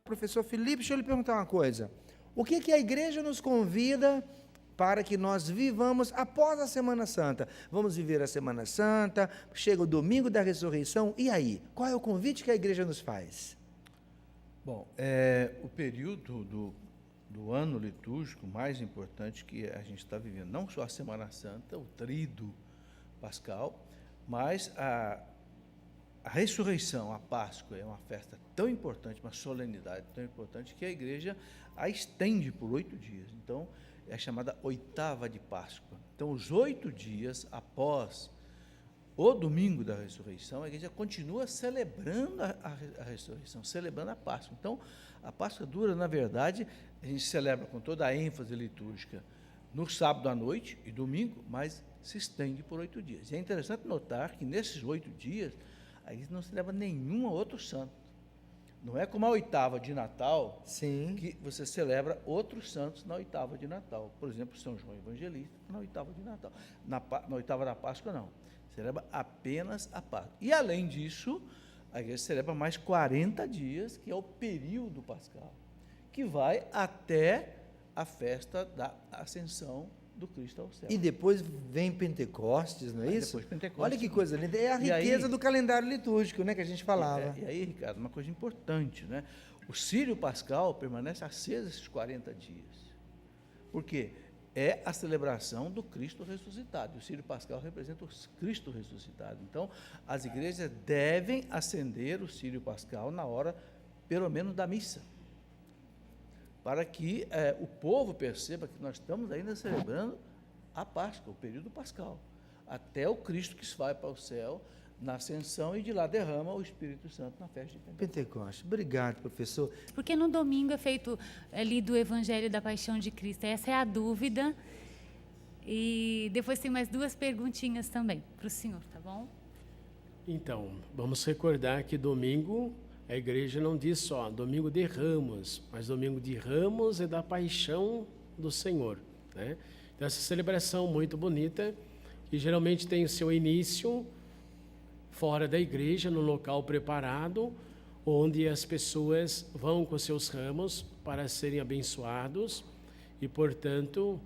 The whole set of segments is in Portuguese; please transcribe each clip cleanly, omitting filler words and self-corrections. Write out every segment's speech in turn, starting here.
Professor Felipe, deixa eu lhe perguntar uma coisa. O que a igreja nos convida para que nós vivamos após a Semana Santa? Vamos viver a Semana Santa, chega o domingo da ressurreição, e aí? Qual é o convite que a igreja nos faz? Bom, o período do ano litúrgico mais importante que a gente está vivendo, não só a Semana Santa, o tríduo pascal, mas a ressurreição, a Páscoa, é uma festa tão importante, uma solenidade tão importante, que a igreja a estende por 8 dias. Então, é a chamada oitava de Páscoa. Então, os 8 dias após o domingo da ressurreição, a igreja continua celebrando a ressurreição, celebrando a Páscoa. Então, a Páscoa dura, na verdade, a gente celebra com toda a ênfase litúrgica no sábado à noite e domingo, mas se estende por 8 dias. E é interessante notar que nesses 8 dias, a igreja não celebra nenhum outro santo. Não é como a oitava de Natal, Sim. que você celebra outros santos na oitava de Natal. Por exemplo, São João Evangelista, na oitava de Natal. Na oitava da Páscoa, não. Celebra apenas a Páscoa. E, além disso, a igreja celebra mais 40 dias, que é o período pascal, que vai até a festa da ascensão do Cristo ao céu. E depois vem Pentecostes, não é isso? Depois Pentecostes. Olha que coisa linda. É a E riqueza aí, do calendário litúrgico, né, que a gente falava. E aí, Ricardo, uma coisa importante, né? O Círio Pascal permanece aceso esses 40 dias. Por quê? É a celebração do Cristo ressuscitado. O Círio Pascal representa o Cristo ressuscitado. Então, as igrejas devem acender o Círio Pascal na hora, pelo menos, da missa, para que o povo perceba que nós estamos ainda celebrando a Páscoa, o período pascal, até o Cristo que se vai para o céu na ascensão e de lá derrama o Espírito Santo na festa de Pentecostes. Obrigado, professor. Porque no domingo é feito lido o Evangelho da Paixão de Cristo. Essa é a dúvida. E depois tem mais 2 perguntinhas também para o senhor, tá bom? Então, vamos recordar que domingo, a igreja não diz só domingo de Ramos, mas domingo de Ramos é da Paixão do Senhor, né? Então, essa celebração muito bonita, que geralmente tem o seu início fora da igreja, num local preparado, onde as pessoas vão com seus ramos para serem abençoados e, portanto,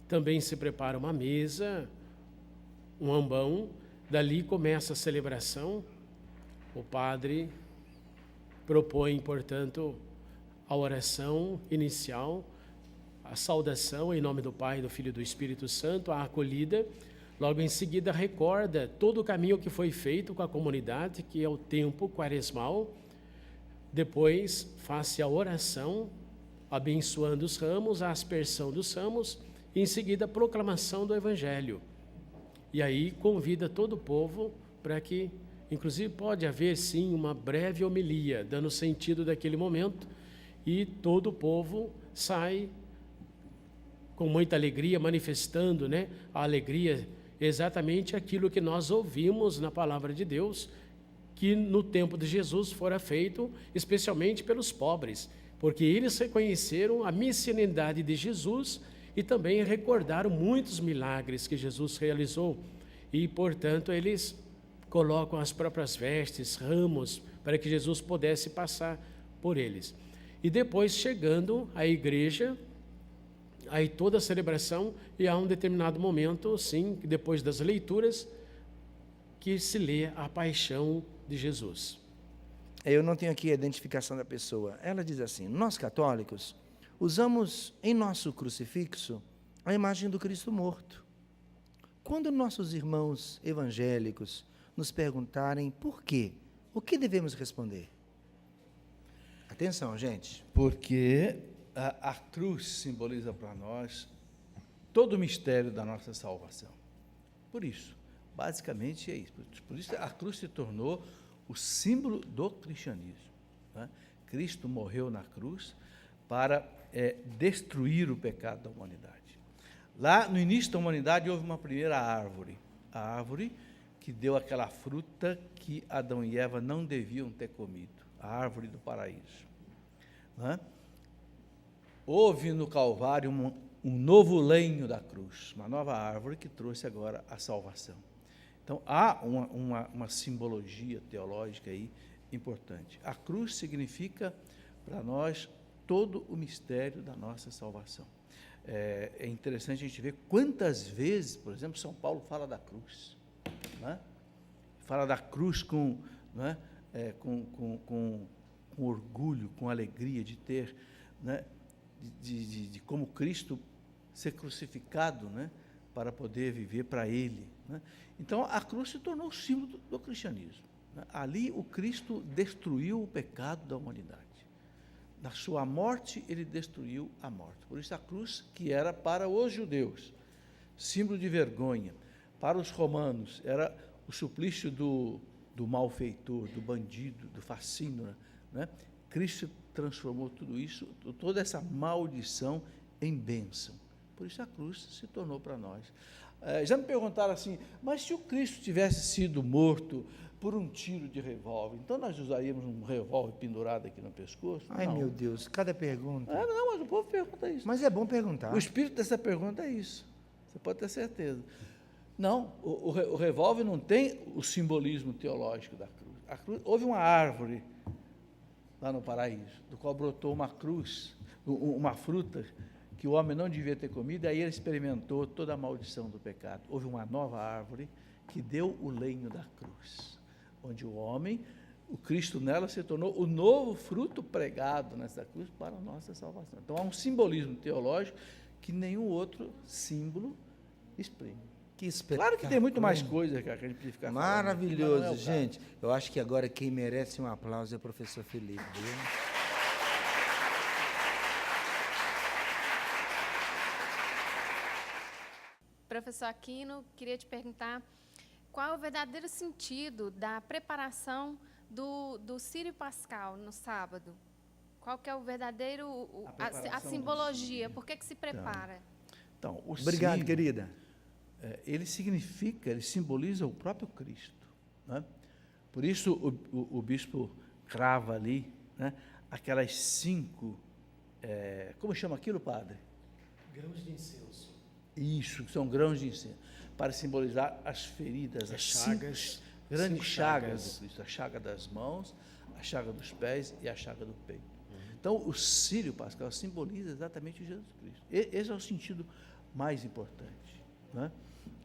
também se prepara uma mesa, um ambão, dali começa a celebração, o padre propõe, portanto, a oração inicial, a saudação em nome do Pai, do Filho e do Espírito Santo, a acolhida. Logo em seguida recorda todo o caminho que foi feito com a comunidade, que é o tempo quaresmal. Depois faz-se a oração, abençoando os ramos, a aspersão dos ramos, e em seguida a proclamação do Evangelho. E aí convida todo o povo para que, inclusive pode haver sim uma breve homilia, dando sentido daquele momento, e todo o povo sai com muita alegria, manifestando, né, a alegria, exatamente aquilo que nós ouvimos na palavra de Deus, que no tempo de Jesus fora feito especialmente pelos pobres, porque eles reconheceram a missionalidade de Jesus e também recordaram muitos milagres que Jesus realizou, e portanto eles colocam as próprias vestes, ramos, para que Jesus pudesse passar por eles. E depois, chegando à igreja, aí toda a celebração, e há um determinado momento, sim, depois das leituras, que se lê a paixão de Jesus. Eu não tenho aqui a identificação da pessoa. Ela diz assim: nós católicos usamos em nosso crucifixo a imagem do Cristo morto. Quando nossos irmãos evangélicos nos perguntarem por quê, o que devemos responder? Atenção, gente. Porque a cruz simboliza para nós todo o mistério da nossa salvação. Por isso, basicamente é isso. Por isso a cruz se tornou o símbolo do cristianismo, né? Cristo morreu na cruz para destruir o pecado da humanidade. Lá no início da humanidade houve uma primeira árvore, a árvore que deu aquela fruta que Adão e Eva não deviam ter comido, a árvore do paraíso, né? Houve no Calvário um novo lenho da cruz, uma nova árvore que trouxe agora a salvação. Então, há uma simbologia teológica aí importante. A cruz significa para nós todo o mistério da nossa salvação. É interessante a gente ver quantas vezes, por exemplo, São Paulo fala da cruz, né? Fala da cruz com, né, com orgulho, com alegria de ter, né, de como Cristo ser crucificado, né, para poder viver para Ele, né? Então, a cruz se tornou o símbolo do cristianismo, né? Ali, o Cristo destruiu o pecado da humanidade. Na sua morte, Ele destruiu a morte. Por isso, a cruz, que era para os judeus símbolo de vergonha, para os romanos, era o suplício do malfeitor, do bandido, do fascínora, né? Cristo transformou tudo isso, toda essa maldição, em bênção. Por isso a cruz se tornou para nós. Já me perguntaram assim, mas se o Cristo tivesse sido morto por um tiro de revólver, então nós usaríamos um revólver pendurado aqui no pescoço? Ai, não. meu Deus, cada pergunta. Não, mas o povo pergunta isso. Mas é bom perguntar. O espírito dessa pergunta é isso, você pode ter certeza. Não, o revólver não tem o simbolismo teológico da cruz. A cruz. Houve uma árvore lá no paraíso, do qual brotou uma cruz, uma fruta que o homem não devia ter comido, e aí ele experimentou toda a maldição do pecado. Houve uma nova árvore que deu o lenho da cruz, onde o homem, o Cristo nela, se tornou o novo fruto pregado nessa cruz para a nossa salvação. Então há um simbolismo teológico que nenhum outro símbolo exprime. Que espetáculo. Claro que tem muito mais coisa que a gente precisa ficar Maravilhoso, falando, gente. Eu acho que agora quem merece um aplauso é o professor Felipe, viu? Professor Aquino, queria te perguntar qual é o verdadeiro sentido da preparação do Círio Pascal no sábado? Qual que é o verdadeiro, a simbologia? Por que se prepara? Então, o Obrigado, sírio, querida. ele significa, ele simboliza o próprio Cristo, né? Por isso o bispo crava ali, né, aquelas 5, como chama aquilo, padre? Grãos de incenso. Isso, que são grãos de incenso, para simbolizar as feridas, as chagas, grandes 5 chagas chagas do Cristo, a chaga das mãos, a chaga dos pés e a chaga do peito. Então, o Círio Pascal simboliza exatamente Jesus Cristo. Esse é o sentido mais importante, né?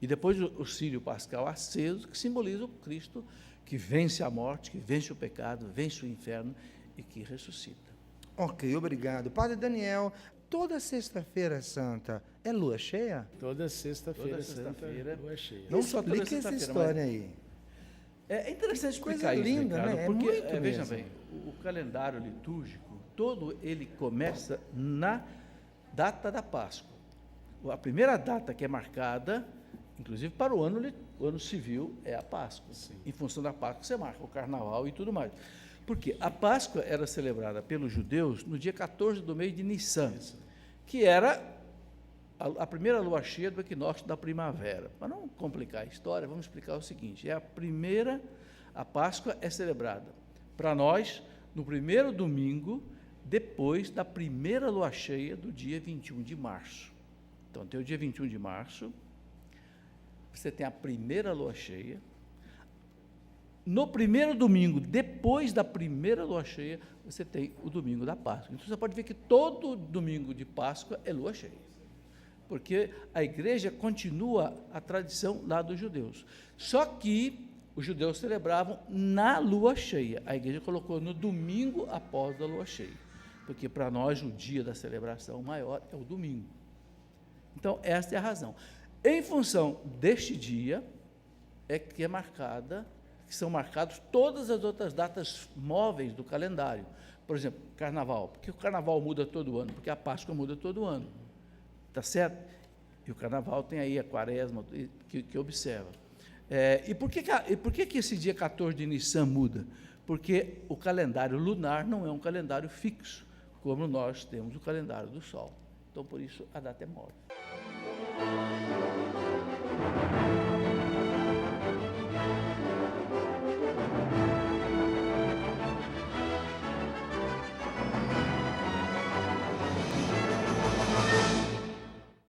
E depois o Círio Pascal aceso, que simboliza o Cristo que vence a morte, que vence o pecado, vence o inferno e que ressuscita. Ok, obrigado. Padre Daniel, toda sexta-feira santa é lua cheia? Toda sexta-feira Toda sexta-feira, lua cheia. Não só toda Explica essa sexta-feira, história aí. É interessante Que coisa explicar isso, linda, Ricardo, né? É porque, muito veja mesmo. bem, o calendário litúrgico, todo ele começa na data da Páscoa. A primeira data que é marcada, inclusive para o ano civil, é a Páscoa. Sim. Em função da Páscoa, você marca o Carnaval e tudo mais. Porque a Páscoa era celebrada pelos judeus no dia 14 do mês de Nissan, que era a primeira lua cheia do equinócio da primavera. Para não complicar a história, vamos explicar o seguinte: a Páscoa é celebrada para nós no primeiro domingo depois da primeira lua cheia do dia 21 de março. Então, tem o dia 21 de março, você tem a primeira lua cheia. No primeiro domingo, depois da primeira lua cheia, você tem o domingo da Páscoa. Então, você pode ver que todo domingo de Páscoa é lua cheia, porque a igreja continua a tradição lá dos judeus. Só que os judeus celebravam na lua cheia. A igreja colocou no domingo após a lua cheia, porque para nós o dia da celebração maior é o domingo. Então, essa é a razão. Em função deste dia, que são marcadas todas as outras datas móveis do calendário. Por exemplo, Carnaval. Por que o Carnaval muda todo ano? Porque a Páscoa muda todo ano. Está certo? E o Carnaval tem aí a Quaresma, que observa. E por que esse dia 14 de Nissan muda? Porque o calendário lunar não é um calendário fixo, como nós temos o calendário do Sol. Então, por isso, a data é móvel.